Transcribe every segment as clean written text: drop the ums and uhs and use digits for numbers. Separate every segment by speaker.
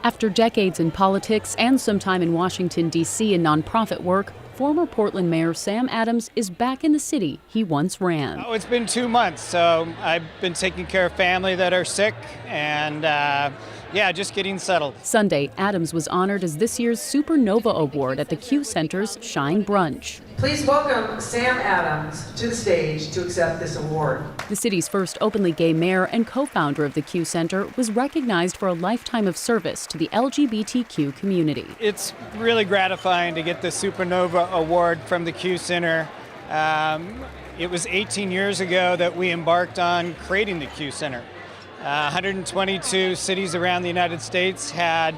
Speaker 1: After decades in politics and some time in Washington, D.C. in nonprofit work, former Portland Mayor Sam Adams is back in the city he once ran.
Speaker 2: Oh, it's been 2 months, so I've been taking care of family that are sick and just getting settled.
Speaker 1: Sunday, Adams was honored as this year's Supernova Award at the Q Center's Shine Brunch.
Speaker 3: Please welcome Sam Adams to the stage to accept this award.
Speaker 1: The city's first openly gay mayor and co-founder of the Q Center was recognized for a lifetime of service to the LGBTQ community.
Speaker 2: It's really gratifying to get the Supernova Award from the Q Center. It was 18 years ago that we embarked on creating the Q Center. 122 cities around the United States had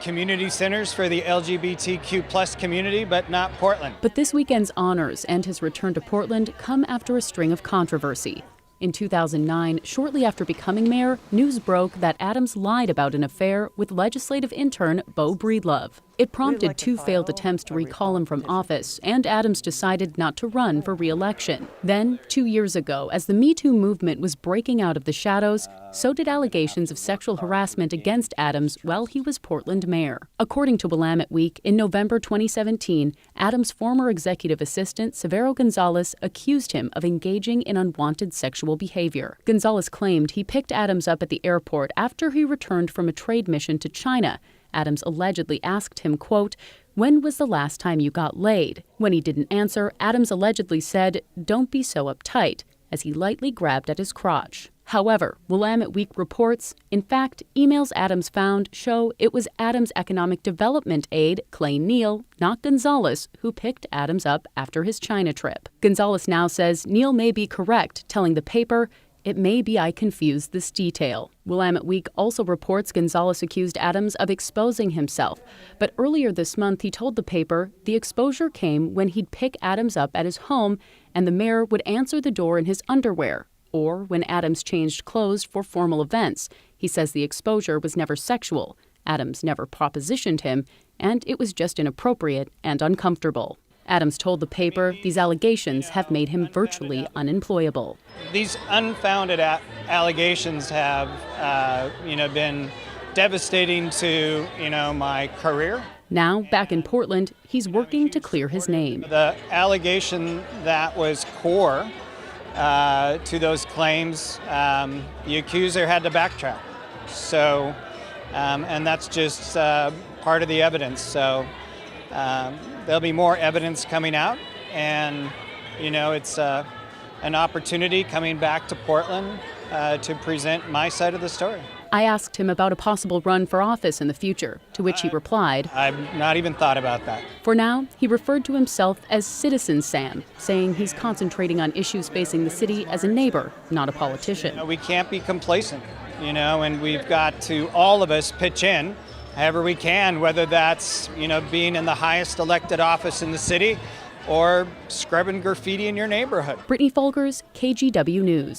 Speaker 2: community centers for the LGBTQ plus community, but not Portland.
Speaker 1: But this weekend's honors and his return to Portland come after a string of controversy. In 2009, shortly after becoming mayor, news broke that Adams lied about an affair with legislative intern Beau Breedlove. It prompted two failed attempts to recall him from office, and Adams decided not to run for re-election. Then, 2 years ago, as the Me Too movement was breaking out of the shadows, so did allegations of sexual harassment against Adams while he was Portland mayor. According to Willamette Week, in November 2017, Adams' former executive assistant, Severo Gonzalez, accused him of engaging in unwanted sexual behavior. Gonzalez claimed he picked Adams up at the airport after he returned from a trade mission to China. Adams allegedly asked him, quote, "When was the last time you got laid?" When he didn't answer, Adams allegedly said, "Don't be so uptight," as he lightly grabbed at his crotch. However, Willamette Week reports, in fact, emails Adams found show it was Adams' economic development aide, Clay Neal, not Gonzalez, who picked Adams up after his China trip. Gonzalez now says Neal may be correct, telling the paper, "It may be I confused this detail." Willamette Week also reports Gonzalez accused Adams of exposing himself. But earlier this month, he told the paper the exposure came when he'd pick Adams up at his home and the mayor would answer the door in his underwear, or when Adams changed clothes for formal events. He says the exposure was never sexual. Adams never propositioned him, and it was just inappropriate and uncomfortable. Adams told the paper these allegations have made him virtually unemployable.
Speaker 2: These unfounded allegations have, been devastating to, my career.
Speaker 1: Now, back in Portland, he's working to clear his name.
Speaker 2: The allegation that was core to those claims, the accuser had to backtrack. So, and that's just part of the evidence. So. There'll be more evidence coming out, and it's an opportunity coming back to Portland to present my side of the story.
Speaker 1: I asked him about a possible run for office in the future, to which he replied,
Speaker 2: "I've not even thought about that."
Speaker 1: For now, he referred to himself as Citizen Sam, saying he's concentrating on issues facing the city as a neighbor, not a politician.
Speaker 2: We can't be complacent, and we've got to, all of us, pitch in however we can, whether that's, being in the highest elected office in the city or scrubbing graffiti in your neighborhood.
Speaker 1: Brittany Folgers, KGW News.